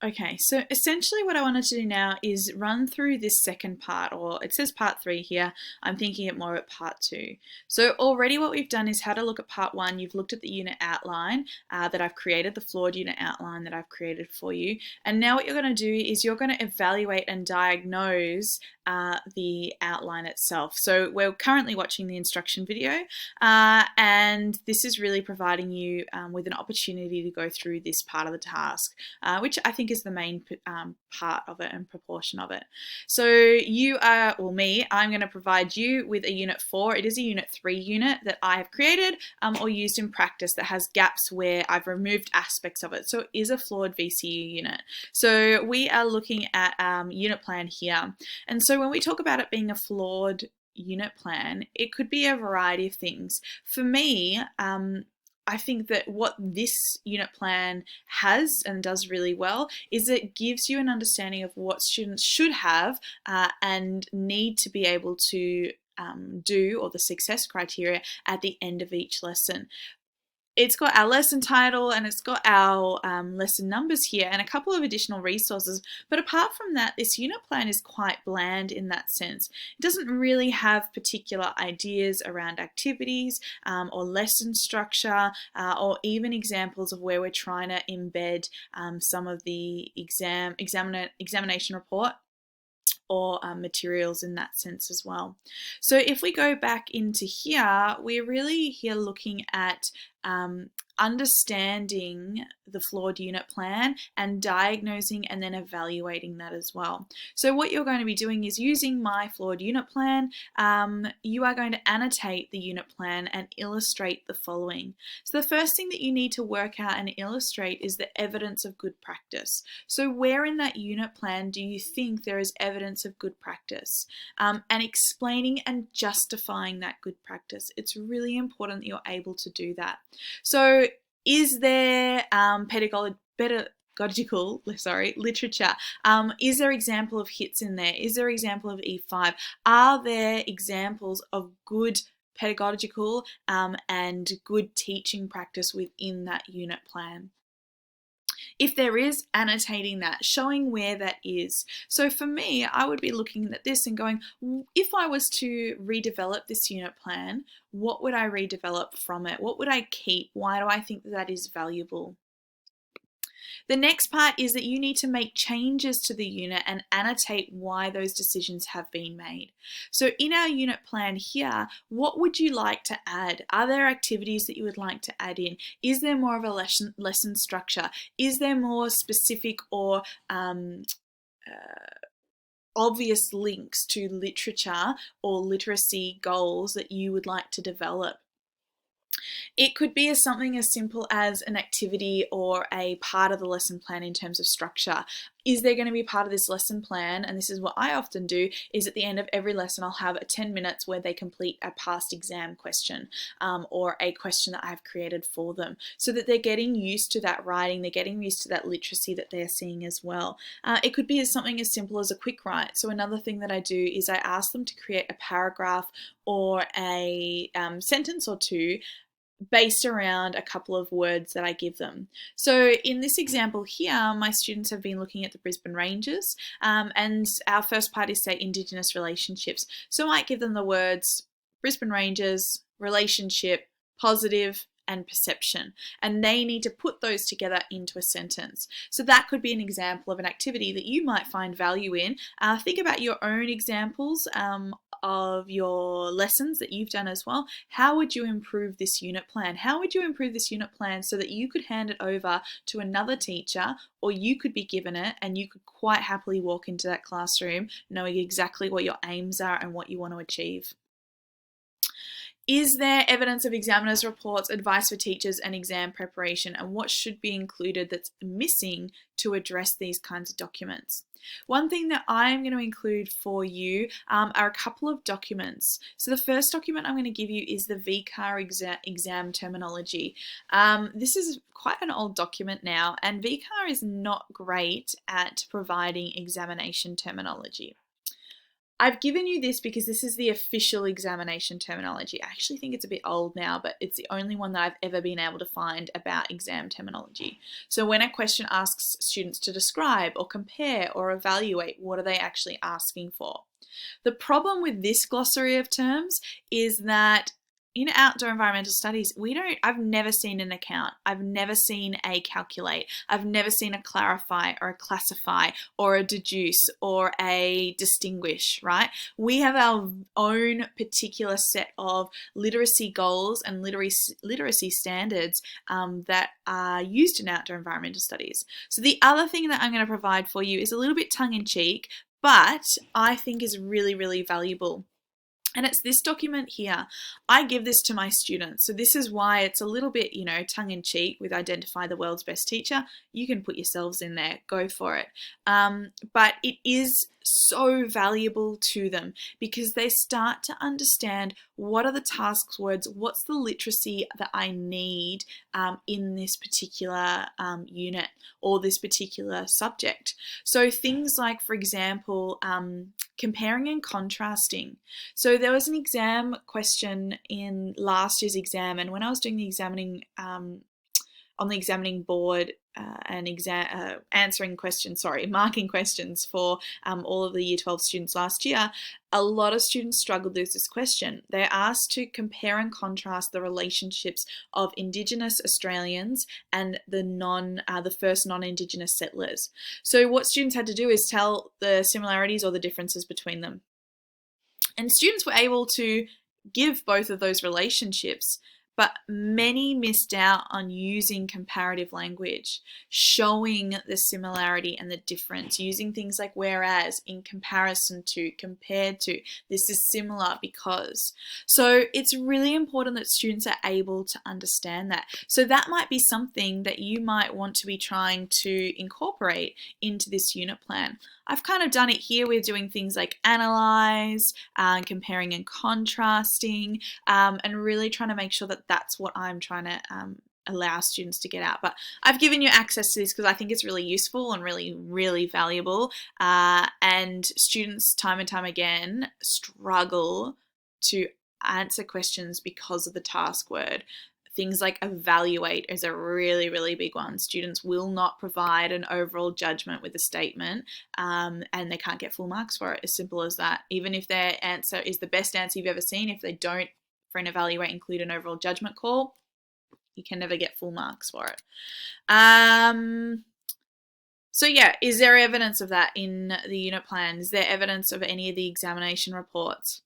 Okay, so essentially what I wanted to do now is run through this second part, or it says part 3 here. I'm thinking it more at part 2. So already what we've done is had a look at part 1. You've looked at the unit outline that I've created, the flawed unit outline that I've created for you. And now what you're going to do is you're going to evaluate and diagnose the outline itself. So we're currently watching the instruction video, and this is really providing you with an opportunity to go through this part of the task, which I think is the main part of it and proportion of it. So you are, well, me, I'm going to provide you with a unit 4. It is a unit 3 unit that I have created or used in practice that has gaps where I've removed aspects of it. So it is a flawed VCU unit. So we are looking at unit plan here. And so when we talk about it being a flawed unit plan, it could be a variety of things. For me, I think that what this unit plan has and does really well is it gives you an understanding of what students should have and need to be able to do, or the success criteria at the end of each lesson. It's got our lesson title and it's got our lesson numbers here and a couple of additional resources. But apart from that, this unit plan is quite bland in that sense. It doesn't really have particular ideas around activities or lesson structure or even examples of where we're trying to embed some of the examination report or materials in that sense as well. So if we go back into here, we're really here looking at understanding the flawed unit plan and diagnosing and then evaluating that as well. So what you're going to be doing is using my flawed unit plan, you are going to annotate the unit plan and illustrate the following. So the first thing that you need to work out and illustrate is the evidence of good practice. So where in that unit plan do you think there is evidence of good practice? And explaining and justifying that good practice. It's really important that you're able to do that. So is there pedagogical literature? Is there example of hits in there? Is there example of E5? Are there examples of good pedagogical and good teaching practice within that unit plan? If there is, annotating that, showing where that is. So for me, I would be looking at this and going, if I was to redevelop this unit plan, what would I redevelop from it? What would I keep? Why do I think that is valuable? The next part is that you need to make changes to the unit and annotate why those decisions have been made. So in our unit plan here, what would you like to add? Are there activities that you would like to add in? Is there more of a lesson structure? Is there more specific or obvious links to literature or literacy goals that you would like to develop? It could be something as simple as an activity or a part of the lesson plan in terms of structure. Is there going to be part of this lesson plan, and this is what I often do, is at the end of every lesson I'll have 10 minutes where they complete a past exam question or a question that I've created for them, so that they're getting used to that writing, they're getting used to that literacy that they're seeing as well. It could be something as simple as a quick write. So another thing that I do is I ask them to create a paragraph or a sentence or two based around a couple of words that I give them. So in this example here, my students have been looking at the Brisbane Rangers, and our first part is, say, Indigenous relationships. So I might give them the words Brisbane Rangers, relationship, positive, and perception, and they need to put those together into a sentence. So that could be an example of an activity that you might find value in. Think about your own examples of your lessons that you've done as well. How would you improve this unit plan? How would you improve this unit plan so that you could hand it over to another teacher, or you could be given it and you could quite happily walk into that classroom knowing exactly what your aims are and what you want to achieve? Is there evidence of examiners' reports, advice for teachers, and exam preparation, and what should be included that's missing to address these kinds of documents? One thing that I'm going to include for you are a couple of documents. So the first document I'm going to give you is the VCAR exam terminology. This is quite an old document now, and VCAR is not great at providing examination terminology. I've given you this because this is the official examination terminology. I actually think it's a bit old now, but it's the only one that I've ever been able to find about exam terminology. So when a question asks students to describe or compare or evaluate, what are they actually asking for? The problem with this glossary of terms is that in outdoor environmental studies, I've never seen an account. I've never seen a calculate. I've never seen a clarify or a classify or a deduce or a distinguish, right? We have our own particular set of literacy goals and literacy standards that are used in outdoor environmental studies. So the other thing that I'm going to provide for you is a little bit tongue-in-cheek, but I think is really, really valuable. And it's this document here. I give this to my students. So this is why it's a little bit, tongue-in-cheek with Identify the World's Best Teacher. You can put yourselves in there. Go for it. But it is so valuable to them because they start to understand what are the task words, what's the literacy that I need in this particular unit or this particular subject. So things like, for example, comparing and contrasting. So there was an exam question in last year's exam, and when I was doing the examining on the examining board and marking questions for all of the Year 12 students last year, a lot of students struggled with this question. They're asked to compare and contrast the relationships of Indigenous Australians and the first non-Indigenous settlers. So what students had to do is tell the similarities or the differences between them. And students were able to give both of those relationships, but many missed out on using comparative language, showing the similarity and the difference, using things like whereas, in comparison to, compared to, this is similar because. So it's really important that students are able to understand that. So that might be something that you might want to be trying to incorporate into this unit plan. I've kind of done it here. We're doing things like analyze, comparing and contrasting, and really trying to make sure that that's what I'm trying to allow students to get out. But I've given you access to this because I think it's really useful and really, really valuable. And students time and time again struggle to answer questions because of the task word. Things like evaluate is a really, really big one. Students will not provide an overall judgment with a statement and they can't get full marks for it. As simple as that. Even if their answer is the best answer you've ever seen, if they don't, for an evaluate, include an overall judgment call, you can never get full marks for it. So yeah, is there evidence of that in the unit plan? Is there evidence of any of the examination reports?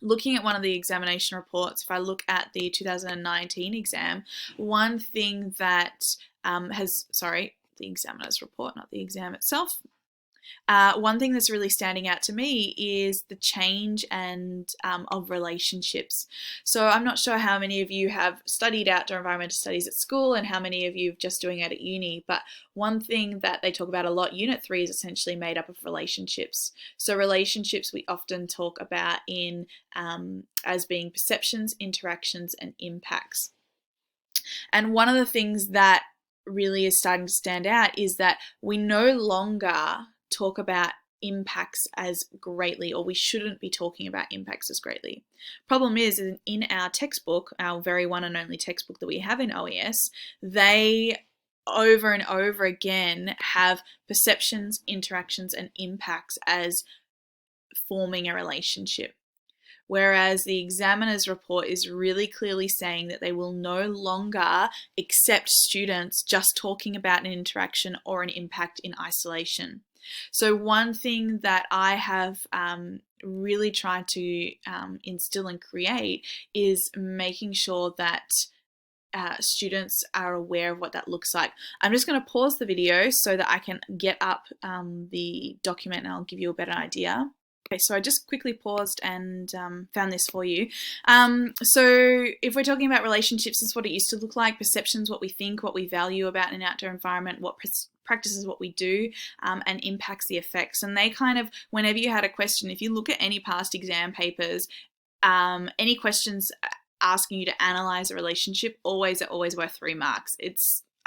Looking at one of the examination reports, if I look at the 2019 exam, one thing that the examiner's report, not the exam itself. One thing that's really standing out to me is the change of relationships. So I'm not sure how many of you have studied outdoor environmental studies at school and how many of you are just doing it at uni, but one thing that they talk about a lot, Unit 3 is essentially made up of relationships. So relationships we often talk about in as being perceptions, interactions, and impacts. And one of the things that really is starting to stand out is that we no longer talk about impacts as greatly, or we shouldn't be talking about impacts as greatly. Problem is, in our textbook, our very one and only textbook that we have in OES, they over and over again have perceptions, interactions, and impacts as forming a relationship. Whereas the examiner's report is really clearly saying that they will no longer accept students just talking about an interaction or an impact in isolation. So one thing that I have really tried to instill and create is making sure that students are aware of what that looks like. I'm just going to pause the video so that I can get up the document and I'll give you a better idea. Okay, so I just quickly paused and found this for you. So if we're talking about relationships, this is what it used to look like. Perceptions, what we think, what we value about an outdoor environment, what practices what we do, and impacts the effects. And they kind of, whenever you had a question, if you look at any past exam papers, any questions asking you to analyze a relationship are always worth 3 marks.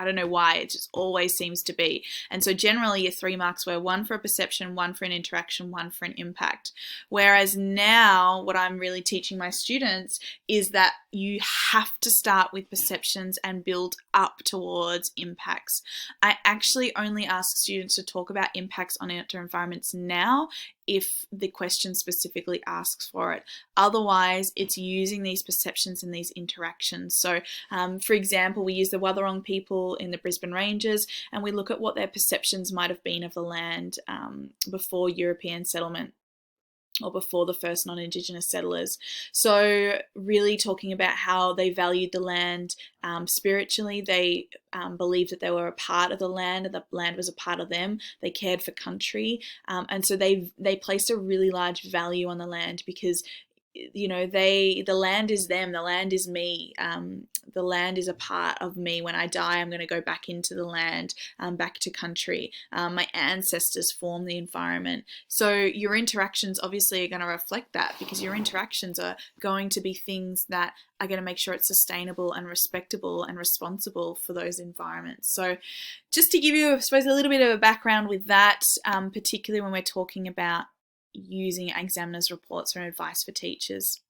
I don't know why, it just always seems to be. And so generally your 3 marks were 1 for a perception, 1 for an interaction, 1 for an impact. Whereas now what I'm really teaching my students is that you have to start with perceptions and build up towards impacts. I actually only ask students to talk about impacts on outdoor environments now if the question specifically asks for it. Otherwise, it's using these perceptions and these interactions. So, for example, we use the Wathaurong people in the Brisbane Ranges, and we look at what their perceptions might have been of the land before European settlement, or before the first non-Indigenous settlers. So really talking about how they valued the land spiritually. They believed that they were a part of the land and the land was a part of them. They cared for country. And so they placed a really large value on the land because the land is them, the land is me, the land is a part of me. When I die, I'm going to go back into the land, back to country. My ancestors form the environment. So your interactions obviously are going to reflect that, because your interactions are going to be things that are going to make sure it's sustainable and respectable and responsible for those environments. So just to give you, I suppose, a little bit of a background with that, particularly when we're talking about using examiners' reports for advice for teachers.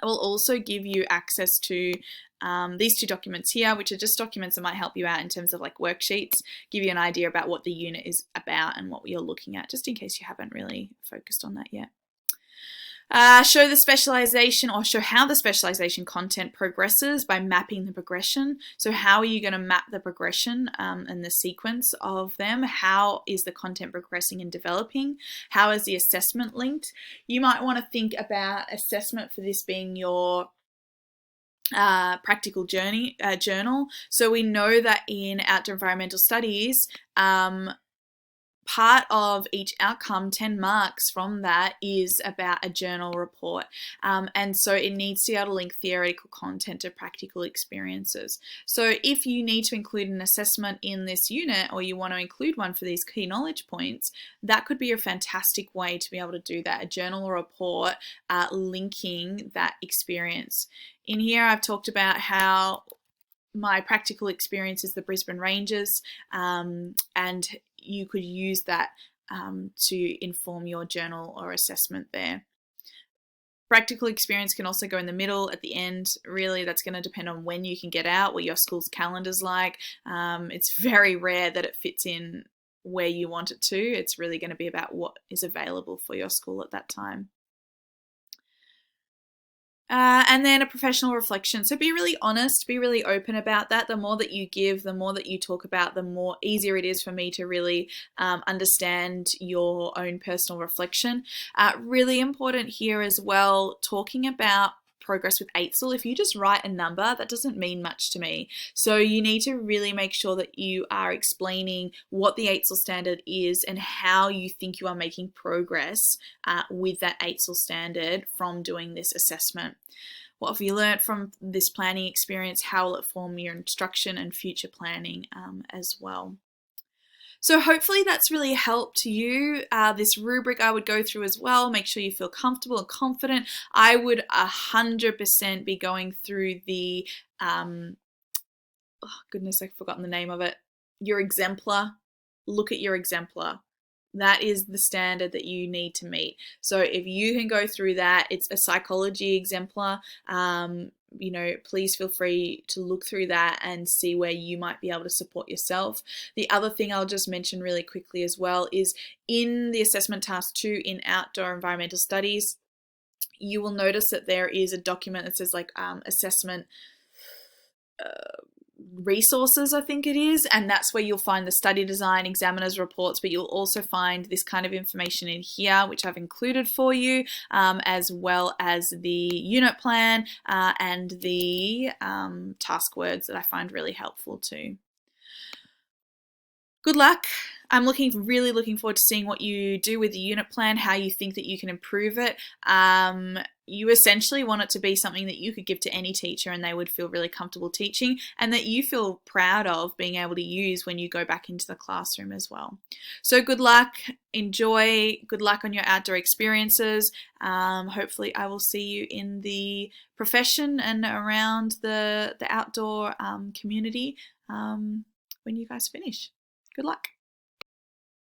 I will also give you access to these 2 documents here, which are just documents that might help you out in terms of like worksheets, give you an idea about what the unit is about and what you're looking at, just in case you haven't really focused on that yet. Show the specialization, or show how the specialization content progresses by mapping the progression. So how are you going to map the progression and the sequence of them? How is the content progressing and developing? How is the assessment linked? You might want to think about assessment for this being your practical journal. So we know that in outdoor environmental studies, part of each outcome, 10 marks from that, is about a journal report. And so it needs to be able to link theoretical content to practical experiences. So if you need to include an assessment in this unit, or you want to include one for these key knowledge points, that could be a fantastic way to be able to do that, a journal report linking that experience. In here, I've talked about how my practical experience is the Brisbane Ranges, and you could use that to inform your journal or assessment there. Practical experience can also go in the middle, at the end. Really, that's going to depend on when you can get out, what your school's calendar's like. It's very rare that it fits in where you want it to. It's really going to be about what is available for your school at that time. And then a professional reflection. So be really honest, be really open about that. The more that you give, the more that you talk about, the more easier it is for me to really understand your own personal reflection. Really important here as well, talking about progress with AITSL. If you just write a number, that doesn't mean much to me. So you need to really make sure that you are explaining what the AITSL standard is and how you think you are making progress with that AITSL standard from doing this assessment. What have you learned from this planning experience? How will it form your instruction and future planning as well? So hopefully that's really helped you. This rubric I would go through as well. Make sure you feel comfortable and confident. I would 100% be going through the, oh goodness, I've forgotten the name of it. Your exemplar. Look at your exemplar. That is the standard that you need to meet. So if you can go through that, it's a psychology exemplar. Please feel free to look through that and see where you might be able to support yourself. The other thing I'll just mention really quickly as well is in the assessment task 2 in outdoor environmental studies, you will notice that there is a document that says like assessment resources, I think it is, and that's where you'll find the study design, examiners reports, but you'll also find this kind of information in here, which I've included for you, as well as the unit plan and the task words that I find really helpful too. Good luck. I'm really looking forward to seeing what you do with the unit plan, how you think that you can improve it. You essentially want it to be something that you could give to any teacher and they would feel really comfortable teaching, and that you feel proud of being able to use when you go back into the classroom as well. So good luck, enjoy, good luck on your outdoor experiences. Hopefully I will see you in the profession and around the outdoor community when you guys finish. Good luck.